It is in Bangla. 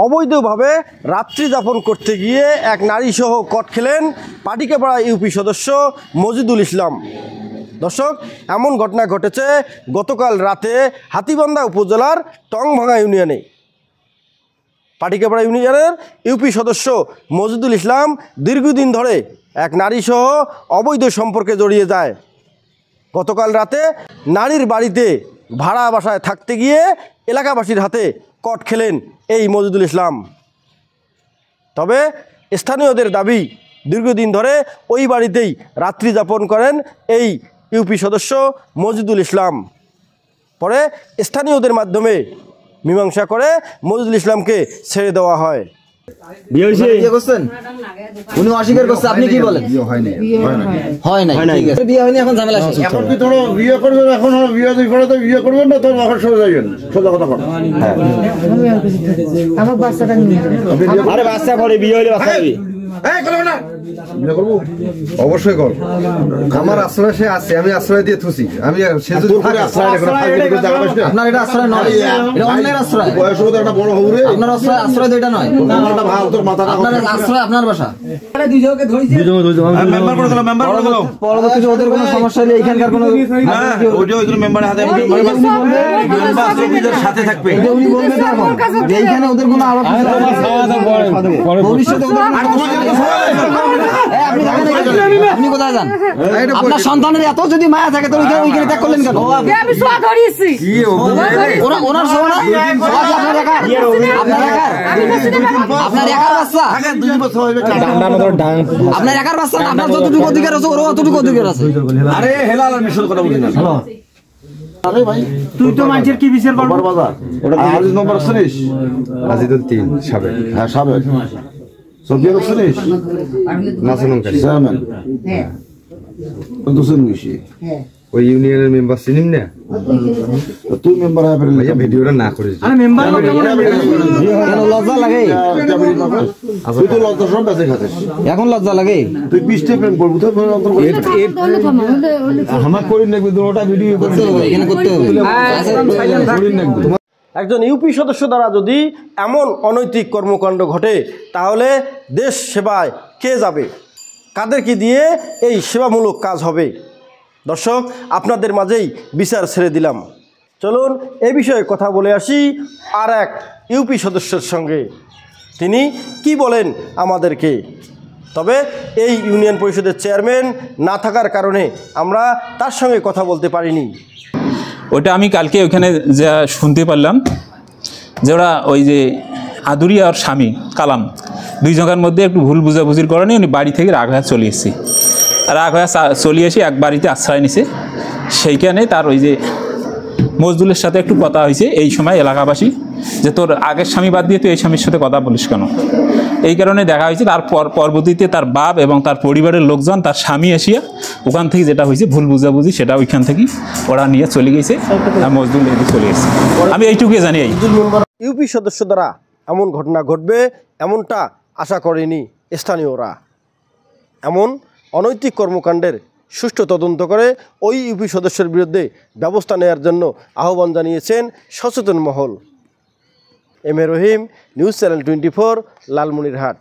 অবৈধভাবে রাত্রি যাপন করতে গিয়ে এক নারীসহ কট খেলেন পাটিকাপাড়া ইউপি সদস্য মজিদুল ইসলাম। দর্শক, এমন ঘটনা ঘটেছে গতকাল রাতে হাতীবান্ধা উপজেলার টংভাঙা ইউনিয়নে। পাটিকাপাড়া ইউনিয়নের ইউপি সদস্য মজিদুল ইসলাম দীর্ঘদিন ধরে এক নারীসহ অবৈধ সম্পর্কে জড়িয়ে যায়। গতকাল রাতে নারীর বাড়িতে ভাড়া বাসায় থাকতে গিয়ে এলাকাবাসীর হাতে কট খেলেন এই মজিদুল ইসলাম। তবে স্থানীয়দের দাবি, দীর্ঘদিন ধরে ওই বাড়িতেই রাত্রি যাপন করেন এই ইউপি সদস্য মজিদুল ইসলাম। পরে স্থানীয়দের মাধ্যমে মীমাংসা করে মজিদুল ইসলামকে ছেড়ে দেওয়া হয়। বিয়ে হইছে? বিয়ে করছেন? উনি অস্বীকার করছে, আপনি কি বলেন? বিয়ে হয় নাই। হয় নাই, ঠিক আছে। বিয়ে হয়নি, এখন ঝামেলা শেষ। এখন কি তোরা বিয়ে করবেন? এখন বিয়ে করে তো বিয়ে করবেন না, তো এখন সরে যাবেন। সোজা কথা বল। হ্যাঁ, আমার বাচ্চাটা নিয়ে। আরে বাচ্চা পরে বিয়ে হইলে বাচ্চা হবে। এই করব না। বিয়ে করব? অবশ্যই করব। আমার আশ্রয় সে আছে, আমি আশ্রয় দিয়ে থুছি। আমি সে যদি আশ্রয় রেখে আপনার এটা আশ্রয় নয়, এটা অন্যের আশ্রয়। বয়স হতে একটা বড় হবুরে। আপনার আশ্রয় তো এটা নয়। মাথাটা ভালো, তোর মাথাটা আপনার আশ্রয় আপনার বাসা। আরে দুইজনকে ধইছে। মেম্বার করে দিলাম, মেম্বার করে দিলাম। পরবর্তীতে ওদের কোনো সমস্যা হলে এখানকার কোনো ওইটা ওই মেম্বারের হাতে মেম্বার সুবিধার সাথে থাকবে। এটা উনি বলবে তো এখন যে এইখানে ওদের কোনো আলাপ ভবিষ্যতে ওদের আপনি কোথায় যান? আপনার সন্তানের এত যদি মায়া থাকে তো ওইখানে ত্যাগ করলেন কেন? আমি সোয়া ধরিয়েছি। ওনার সোয়া না? আপনার একার? আপনার একার বাচ্চা? আপনার একার বাচ্চা? আপনার যতটুকু অধিকার আছে ওর অতটুকু অধিকার আছে। আরে হেলাল আর মিশন কথা বলি না। আরে ভাই, তুই তো মানুষের কি বিচার করবি? বাজার ওটা আজিজ নম্বর শুনিস? আজিদুল 3 সাবেক। হ্যাঁ, সাবেক। সবিয়া শুনিস? নাসনুন কারি চেয়ারম্যান। হ্যাঁ, তো শুনিস? হ্যাঁ, ওই ইউনিয়নের মেম্বার চিনিস না? তুই মেম্বার হয়ে ফেললি, ভাইয়া ভিডিওটা না করিস। আরে মেম্বার কেন লজ্জা লাগে? তুই তো লজ্জা সব বেঁচে খাচ্ছিস। এখন লজ্জা লাগে? তুই 20 টা প্রেম করবি তো অন্তর করে আমার করি না, কিন্তু ওটা ভিডিও করতে হবে, এখানে করতে হবে। একজন ইউপি সদস্য দ্বারা যদি এমন অনৈতিক কর্মকাণ্ড ঘটে, তাহলে দেশ সেবায় কে যাবে? কাদেরকে দিয়ে এই সেবামূলক কাজ হবে? দর্শক, আপনাদের মাঝেই বিচার ছেড়ে দিলাম। চলুন এ বিষয়ে কথা বলে আসি আর এক ইউপি সদস্যের সঙ্গে। তিনি কি বলেন আমাদেরকে। তবে এই ইউনিয়ন পরিষদের চেয়ারম্যান না থাকার কারণে আমরা তার সঙ্গে কথা বলতে পারিনি। ওটা আমি কালকে ওইখানে যা শুনতে পারলাম যে ওরা ওই যে আদুরি আর স্বামী কালাম দুই জনের মধ্যে একটু ভুল বুঝাবুঝির কারণে উনি বাড়ি থেকে রাগ হয়ে চলে এসেছি। রাগ হয়ে চলে এসে এক বাড়িতে আশ্রয় নিছে। সেইখানে তার ওই যে মজদুলের সাথে একটু কথা হয়েছে। এই সময় এলাকাবাসী যে তোর আগের স্বামী বাদ দিয়ে তুই এই স্বামীর সাথে কথা বলিস কেন, এই কারণে দেখা হয়েছে। তার পরবর্তীতে তার বাপ এবং তার পরিবারের লোকজন, তার স্বামী এসিয়া ওখান থেকে যেটা হয়েছে ভুল বুঝাবুঝি, সেটা ওইখান থেকে ওরা নিয়ে চলে গেছে। মজদুল এদিকে চলে গেছে, আমি এইটুকুই জানি। ইউপি সদস্য দ্বারা এমন ঘটনা ঘটবে এমনটা আশা করেনি স্থানীয়রা। এমন অনৈতিক কর্মকাণ্ডের সুষ্ঠু তদন্ত করে ওই ইউপি সদস্যের বিরুদ্ধে ব্যবস্থা নেওয়ার জন্য আহ্বান জানিয়েছেন সচেতন মহল। M A Rahim, news channel 24, Lalmonirhat.